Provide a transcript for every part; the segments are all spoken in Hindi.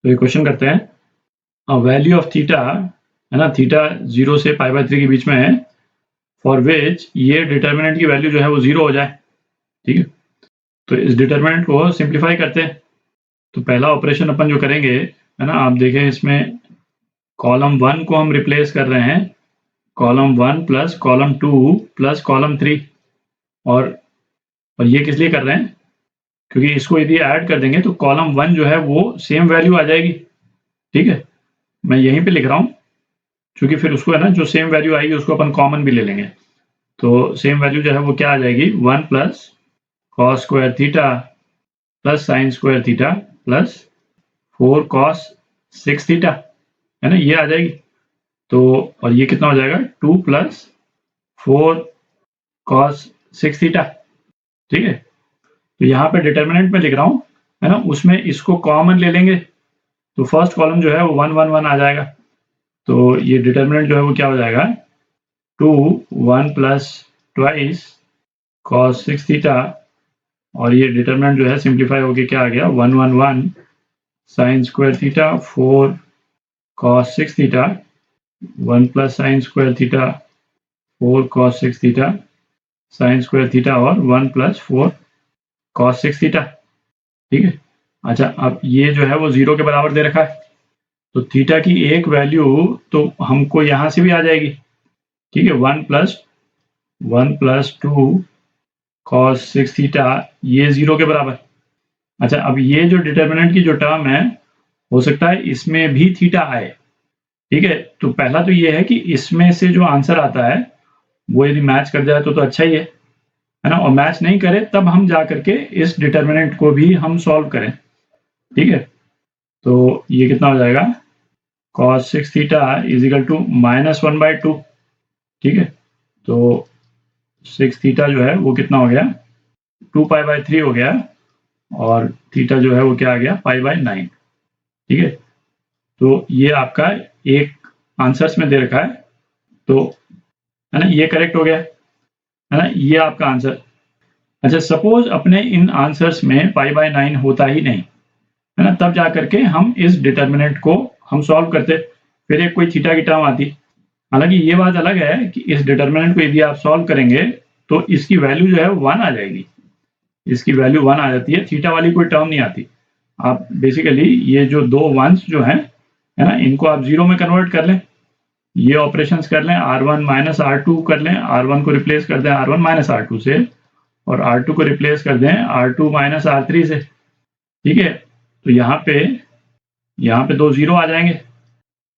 तो ये क्वेश्चन करते हैं वैल्यू ऑफ थीटा, है ना, थीटा 0 से π/3 के बीच में है, फॉर विच ये डिटर्मिनेंट की वैल्यू जो है वो 0 हो जाए। ठीक है, तो इस डिटर्मिनेंट को सिंप्लीफाई करते हैं। तो पहला ऑपरेशन अपन जो करेंगे, है ना, आप देखें इसमें कॉलम 1 को हम रिप्लेस कर रहे हैं column 1 plus column 2 plus column 3, और ये किस लिए कर रहे हैं, क्योंकि इसको यदि ऐड कर देंगे तो कॉलम 1 जो है वो सेम वैल्यू आ जाएगी। ठीक है, मैं यहीं पे लिख रहा हूँ, क्योंकि फिर उसको, है ना, जो सेम वैल्यू आएगी उसको अपन कॉमन भी ले लेंगे। तो सेम वैल्यू जो है वो क्या आ जाएगी, 1 plus cos square theta plus sine square theta plus 4 cos 6 theta, है ना, ये आ जाएगी। तो और ये कितना हो जाएगा, 2 प्लस 4 कॉस 6 थीटा। ठीक है, तो यहाँ पे डिटर्मिनेंट में लिख रहा हूँ, है ना, उसमें इसको कॉमन ले लेंगे तो फर्स्ट कॉलम जो है वो 1 1 1 आ जाएगा। तो ये डिटर्मिनेंट जो है वो क्या हो जाएगा, 2 1 प्लस ट्वाइस कॉस 6 थीटा, और ये डिटर्मिनेंट जो है सिंप्लीफाई होके क्या आ गया, 1 1 1 sine square theta 4 cos 6 theta 1 plus sine square theta 4 cos 6 theta sine square theta और 1 प्लस 4 कॉस 6 थीटा। ठीक है, अच्छा, अब ये जो है वो 0 के बराबर दे रखा है, तो थीटा की एक वैल्यू तो हमको यहाँ से भी आ जाएगी। ठीक है, 1 प्लस 2 कॉस 6 थीटा, ये 0 के बराबर। अच्छा, अब ये जो डिटर्मिनेंट की जो टर्म है, हो सकता है इसमें भी थीटा आए। ठीक है, तो पहला तो ये है कि इसमें से जो आंसर आता है वो यदि मैच कर जाए तो अच्छा ही है ना, और मैच नहीं करे तब हम जा करके इस डिटर्मिनेंट को भी हम सॉल्व करें। ठीक है, तो ये कितना हो जाएगा, cos 6 theta is equal to -1/2। ठीक है, तो 6 थीटा जो है वो कितना हो गया, 2π/3 हो गया, और थीटा जो है वो क्या आ गया, π/9। ठीक है, तो ये आपका एक आंसर्स में दे रखा है, तो है ना, ये करेक्ट हो गया, है ना, ये आपका आंसर। अच्छा, सपोज अपने इन आंसर्स में π/9 होता ही नहीं, है ना, तब जा करके हम इस डिटर्मिनेंट को हम सॉल्व करते, फिर एक कोई थीटा की टर्म आती। हालांकि ये बात अलग है कि इस डिटर्मिनेंट को यदि आप सॉल्व करेंगे तो इसकी वैल्यू जो है 1 आ जाएगी, इसकी वैल्यू 1 आ जाती है, थीटा वाली कोई टर्म नहीं आती। आप बेसिकली ये जो दो वंस जो हैं, है ना, इनको आप 0 में कन्वर्ट कर लें, ये ऑपरेशंस कर लें, R1 माइनस R2 कर लें, R1 को रिप्लेस कर दें R1 माइनस R2 से, और R2 को रिप्लेस कर दें R2 माइनस R3 से। ठीक है, तो यहाँ पे दो 0 आ जाएंगे,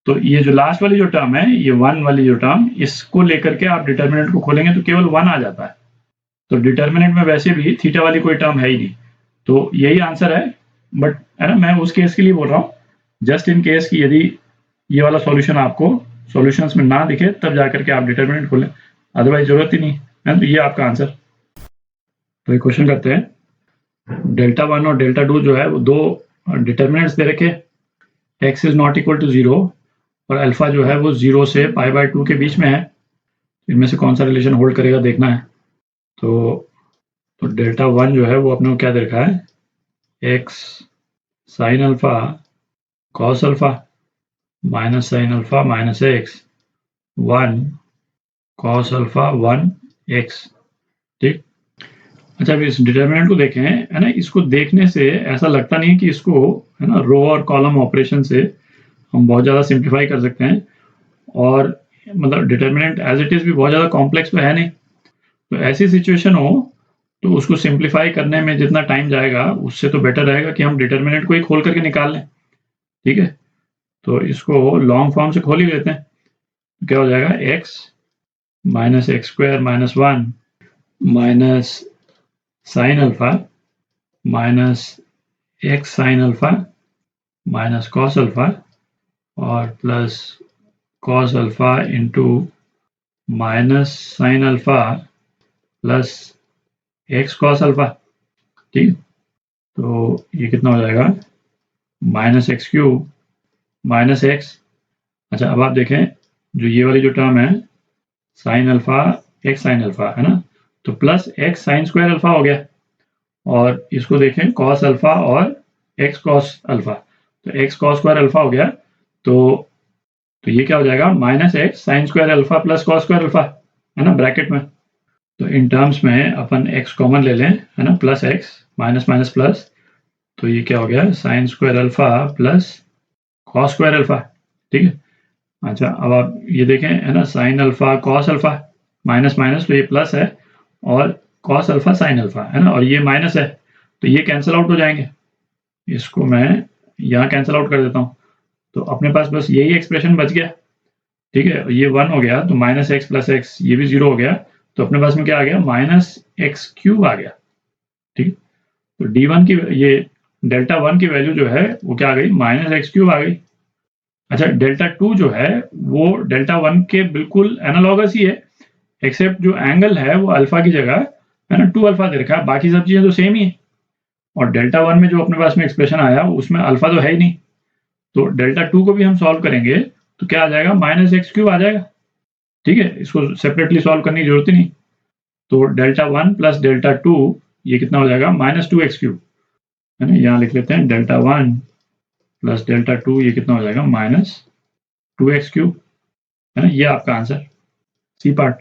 तो ये जो लास्ट वाली जो टर्म है, ये 1 वाली जो टर्म, इसको लेकर के आप डिटर्मिनेंट को खोलेंगे तो केवल 1 आ जाता है। तो डिटर्मिनेंट में वैसे भी थीटा वाली कोई टर्म है ही नहीं, तो यही आंसर है। बट, है ना, मैं उस केस के लिए बोल रहा हूँ, जस्ट इन केस कि यदि ये वाला सॉल्यूशन आपको सॉल्यूशंस में ना दिखे तब जाकर के आप डिटर्मिनेंट खोलें, अदरवाइज जरूरत ही नहीं है। तो ये आपका आंसर। तो ये क्वेश्चन करते हैं, Δ1 और Δ2 जो है वो दो डिटर्मिनेंट्स दे रखे, x is not equal to 0 और अल्फा जो है वो 0 से π/2 के बीच में है। इनमें से कौन सा रिलेशन होल्ड करेगा देखना है। तो Δ1 जो है वो अपने को क्या दे रखा है, x sine alpha cos alpha minus sine alpha minus x 1 cos alpha 1 x। ठीक, अच्छा, अब इस डिटर्मिनेंट को देखें, है ना, इसको देखने से ऐसा लगता नहीं कि इसको, है ना, रो और कॉलम ऑपरेशन से हम बहुत ज़्यादा सिंप्लीफाई कर सकते हैं, और मतलब डिटर्मिनेंट एज इट इज़ भी बहुत ज़्यादा कॉम्प्लेक्स तो है नहीं। तो ऐसी सिचुएशन हो तो उसको सिंप्लीफाई करने में जितना टाइम जाएगा उससे तो बेटर रहेगा कि हम डिटर्मिनेंट को ही खोल करके निकाल लें। ठीक है, तो इसको लॉन्ग फॉर्म से खोल ही लेते हैं। क्या हो जाएगा, x minus x square minus 1 minus sine alpha minus x sine alpha minus cos alpha और plus cos alpha into minus sine alpha plus x cos alpha. ठीक, तो ये कितना हो जाएगा, minus x cube minus x. अच्छा, अब आप देखें, जो ये वाली जो टर्म है sine alpha x sine alpha, है ना, तो plus x sine square alpha हो गया, और इसको देखें कॉस अल्फा और एक्स कॉस अल्फा, तो x cos स्क्वायर अल्फा हो गया। तो ये क्या हो जाएगा, minus x sine square alpha plus cos square alpha, है ना, ब्रैकेट में। तो इन टर्म्स में अपन x कॉमन ले लें, है ना, plus x minus minus plus, तो ये क्या हो गया, sine square alpha plus cos square alpha. ठीक है। अच्छा, अब आप ये देखें, है ना, sine alpha cos alpha, minus minus तो ये प्लस है, और कॉस अल्फा साइन अल्फा, है ना, और ये माइनस है, तो ये कैंसिल आउट हो जाएंगे। इसको मैं यहाँ कैंसिल आउट कर देता हूँ, तो अपने पास बस यही एक्सप्रेशन बच गया। ठीक है, ये 1 हो गया, तो माइनस एक्स प्लस एक्स ये भी 0 हो गया, तो अपने पास में क्या आ गया, माइनस एक्स क्यूब आ गया। ठीक, तो D1 की ये डेल्टा 1 की वैल्यू जो है वो क्या आ गई, माइनस एक्स क्यूब आ गई। अच्छा, डेल्टा 2 जो है वो डेल्टा 1 के बिल्कुल एनालॉगस ही है, एक्सेप्ट जो एंगल है वो अल्फा की जगह, है ना, 2 अल्फा दे रखा है, बाकी सब चीजें तो सेम ही है। और डेल्टा 1 में जो अपने पास में एक्सप्रेशन आया उसमें अल्फा तो है ही नहीं, तो डेल्टा 2 को भी हम सॉल्व करेंगे तो क्या आ जाएगा, माइनस एक्स क्यूब आ जाएगा। ठीक है, इसको सेपरेटली सॉल्व करने की जरूरत ही नहीं। तो डेल्टा 1 प्लस डेल्टा 2 ये कितना हो जाएगा, माइनस 2x क्यूब, है ना, यहाँ लिख लेते हैं डेल्टा 1 प्लस डेल्टा 2 ये कितना हो जाएगा, माइनस 2x क्यूब, है ना, ये आपका आंसर सी पार्ट।